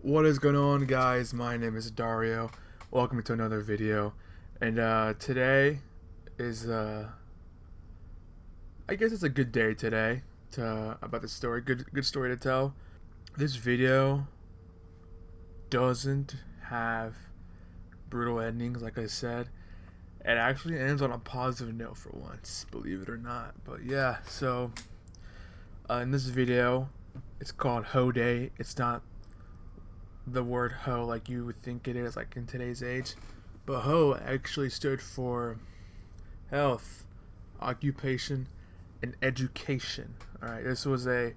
What is going on, guys? My name is Dario. Welcome to another video. And today is I guess it's a good day today to about the story. Good story to tell. This video doesn't have brutal endings, like I said. It actually ends on a positive note for once, believe it or not. But yeah, so in this video, it's called Ho Day. It's not the word ho like you would think it is, like in today's age, but ho actually stood for health, occupation, and education. All right, this was a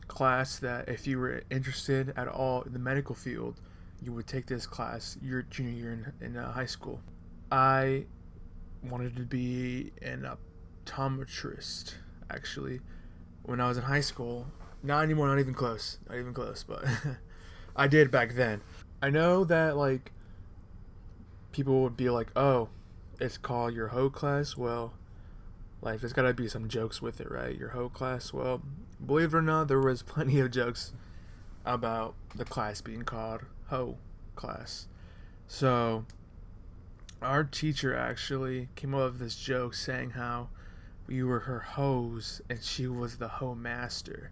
class that if you were interested at all in the medical field, you would take this class your junior year in high school. I wanted to be an optometrist actually when I was in high school. Not anymore, not even close, but I did back then. I know that like people would be like, "Oh, it's called your Ho class." Well, like there's gotta be some jokes with it, right? Your Ho class. Well, believe it or not, there was plenty of jokes about the class being called Ho class. So our teacher actually came up with this joke saying how we were her hoes and she was the Ho master,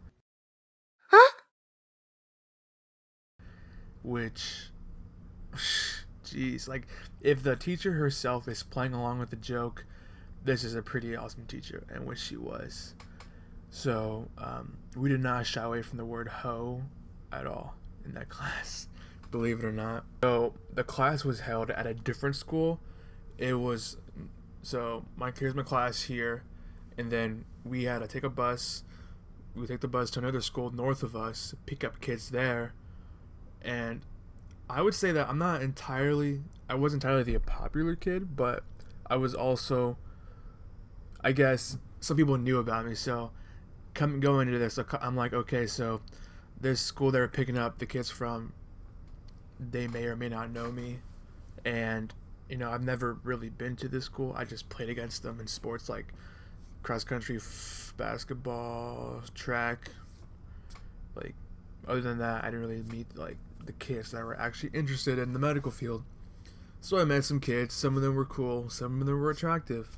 which jeez, like if the teacher herself is playing along with the joke, this is a pretty awesome teacher, and which she was. So we did not shy away from the word hoe at all in that class, believe it or not. So the class was held at a different school. It was here's my class here, and then we had to take a bus. We take the bus to another school north of us, pick up kids there, and I would say that I wasn't entirely the popular kid, but I was also, I guess, some people knew about me. So, going into this, I'm like, okay, so this school they were picking up the kids from, they may or may not know me. And, I've never really been to this school. I just played against them in sports like cross country, basketball, track. Like, other than that, I didn't really meet, like, the kids that were actually interested in the medical field. So I met some kids. Some of them were cool. Some of them were attractive.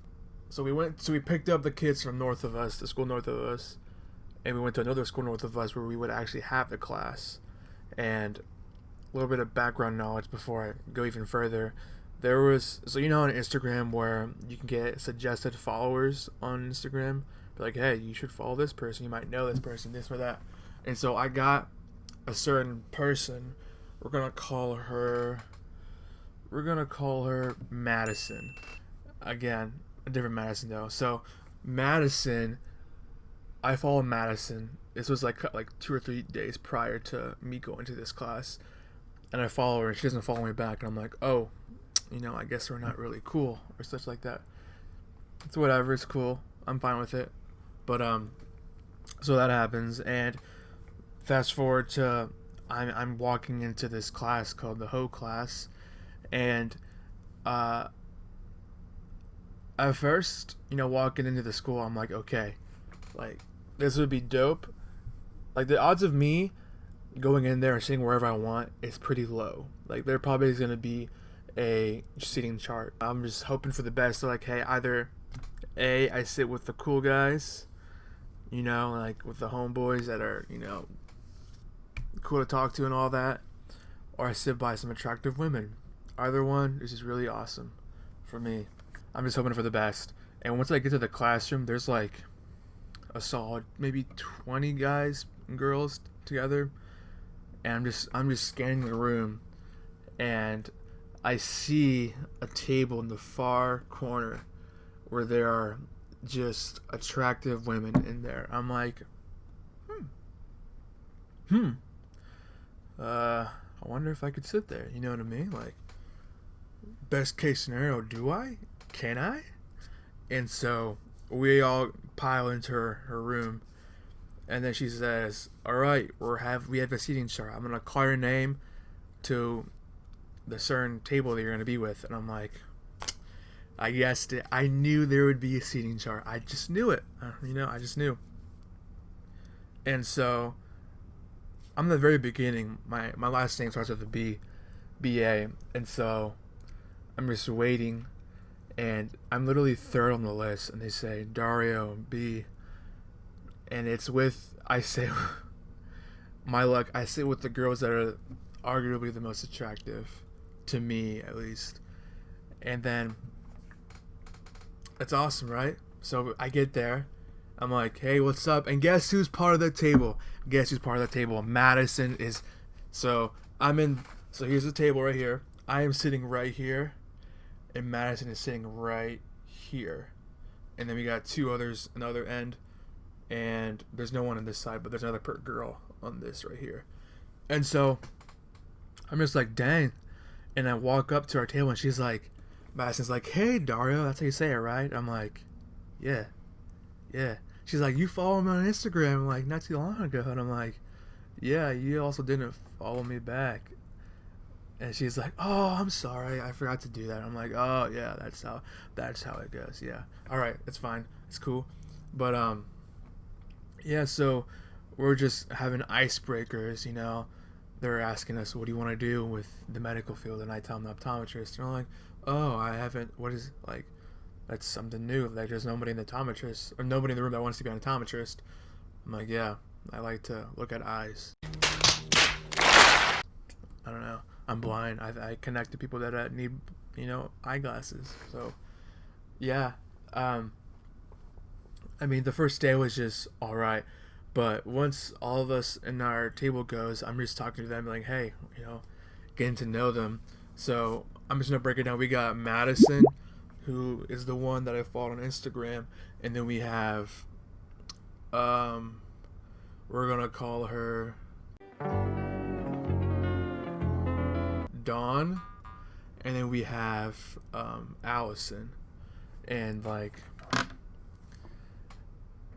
So we picked up the kids from north of us, the school north of us, and we went to another school north of us where we would actually have the class. And a little bit of background knowledge before I go even further. So on Instagram where you can get suggested followers on Instagram, be like, hey, you should follow this person. You might know this person, this or that. And so I got a certain person. We're gonna call her Madison. Again, a different Madison though. So Madison, I followed Madison. This was like 2 or 3 days prior to me going to this class, and I follow her and she doesn't follow me back, and I'm like, oh, I guess we're not really cool or such like that. It's whatever. It's cool. I'm fine with it. But so that happens, and fast forward to I'm walking into this class called the Ho class, and at first, walking into the school, I'm like, okay, like this would be dope. Like the odds of me going in there and sitting wherever I want is pretty low. Like there probably is gonna be a seating chart. I'm just hoping for the best. So like, hey, either A, I sit with the cool guys, like with the homeboys that are, cool to talk to and all that, or I sit by some attractive women. Either one is just really awesome for me. I'm just hoping for the best. And once I get to the classroom, there's like a solid maybe 20 guys and girls together, and I'm just scanning the room, and I see a table in the far corner where there are just attractive women in there. I'm like, I wonder if I could sit there. You know what I mean? Like, best case scenario, do I? Can I? And so we all pile into her room, and then she says, "All right, we have a seating chart. I'm gonna call your name to the certain table that you're gonna be with." And I'm like, I guessed it. I knew there would be a seating chart. I just knew it. I just knew. And so I'm the very beginning. My last name starts with a B, BA, and so I'm just waiting, and I'm literally third on the list, and they say Dario B, and it's with I say my luck. I sit with the girls that are arguably the most attractive to me, at least, and then it's awesome, right? So I get there. I'm like, hey, what's up? And guess who's part of the table? Guess who's part of the table? Madison is. So I'm in. So here's the table right here. I am sitting right here, and Madison is sitting right here. And then we got two others another end, and there's no one on this side, but there's another girl on this right here. And so I'm just like, dang. And I walk up to our table, and she's like, Madison's like, hey, Dario, that's how you say it, right? I'm like, yeah, yeah. She's like, you follow me on Instagram like not too long ago, and I'm like, yeah, you also didn't follow me back. And she's like, oh, I'm sorry, I forgot to do that. I'm like, oh yeah, that's how it goes. Yeah, all right, it's fine, it's cool. But yeah, so we're just having icebreakers, you know. They're asking us, what do you want to do with the medical field? And I tell them the optometrist. And I'm like, oh, I haven't, what is, like, that's something new. Like, there's nobody in the optometrist, or nobody in the room that wants to be an optometrist. I'm like, yeah, I like to look at eyes. I don't know. I'm blind. I connect to people that need, you know, eyeglasses. So, yeah. I mean, the first day was just all right. But once all of us in our table goes, I'm just talking to them like, hey, you know, getting to know them. So I'm just gonna break it down. We got Madison, who is the one that I followed on Instagram, and then we have, we're gonna call her Dawn, and then we have Allison, and like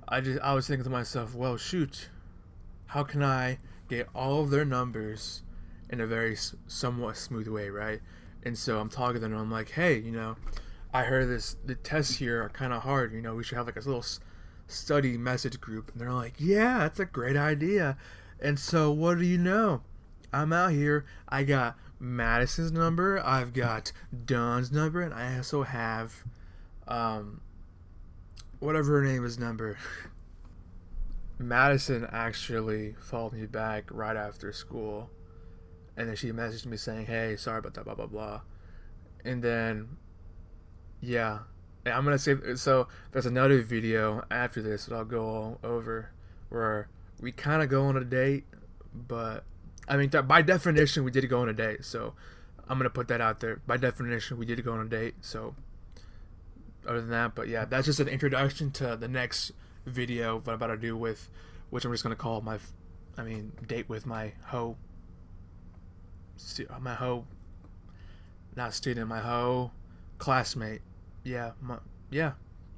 I was thinking to myself, well, shoot, how can I get all of their numbers in a very somewhat smooth way, right? And so I'm talking to them, and I'm like, hey, you know, I heard the tests here are kind of hard. You know, we should have like a little study message group. And they're like, yeah, that's a great idea. And so what do you know? I'm out here. I got Madison's number. I've got Dawn's number, and I also have whatever her name is number. Madison actually followed me back right after school, and then she messaged me saying, hey, sorry about that, blah blah blah. And then yeah, I'm gonna say, so there's another video after this that I'll go over where we kind of go on a date, but I mean, by definition we did go on a date, so I'm gonna put that out there. By definition we did go on a date. So other than that, but yeah, that's just an introduction to the next video what I'm about to do, with which I'm just gonna call my, I mean, date with my hoe, not student, my hoe classmate. Yeah, yeah,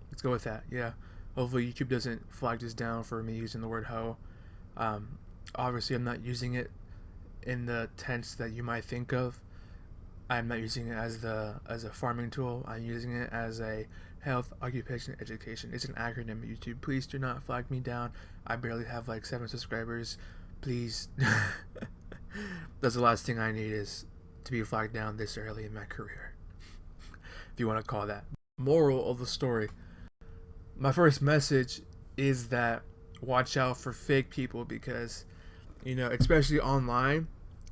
let's go with that. Yeah, hopefully YouTube doesn't flag this down for me using the word hoe. Obviously I'm not using it in the tense that you might think of. I'm not using it as a farming tool. I'm using it as a health occupation education. It's an acronym. YouTube, please do not flag me down. I barely have like 7 subscribers. Please. That's the last thing I need, is to be flagged down this early in my career, if you want to call that. Moral of the story. My first message is that watch out for fake people, because, you know, especially online,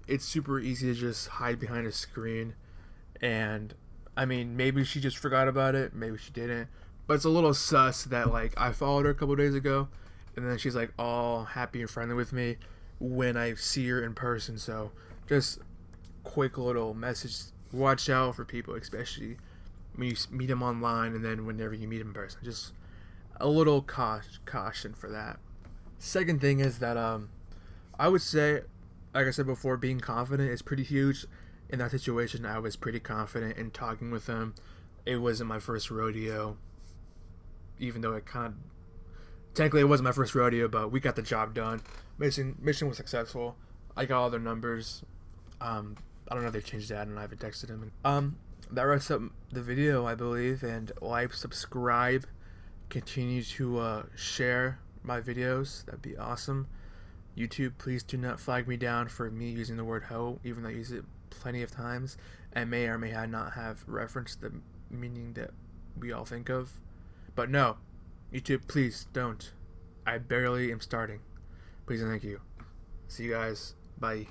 it's super easy to just hide behind a screen. And I mean, maybe she just forgot about it, maybe she didn't, but it's a little sus that like I followed her a couple days ago, and then she's like all happy and friendly with me when I see her in person. So just quick little message: watch out for people, especially when you meet them online, and then whenever you meet them in person. Just a little caution for that. Second thing is that I would say, like I said before, being confident is pretty huge. In that situation, I was pretty confident in talking with them. It wasn't my first rodeo, even though it kind of, technically it wasn't my first rodeo, but we got the job done. Mission was successful. I got all their numbers. I don't know if they changed that, and I haven't texted them. That wraps up the video, I believe. And like, subscribe, continue to share my videos. That'd be awesome. YouTube, please do not flag me down for me using the word hoe, even though I use it plenty of times and may or may not have referenced the meaning that we all think of. But no, YouTube, please don't. I barely am starting. Please and thank you. See you guys. Bye.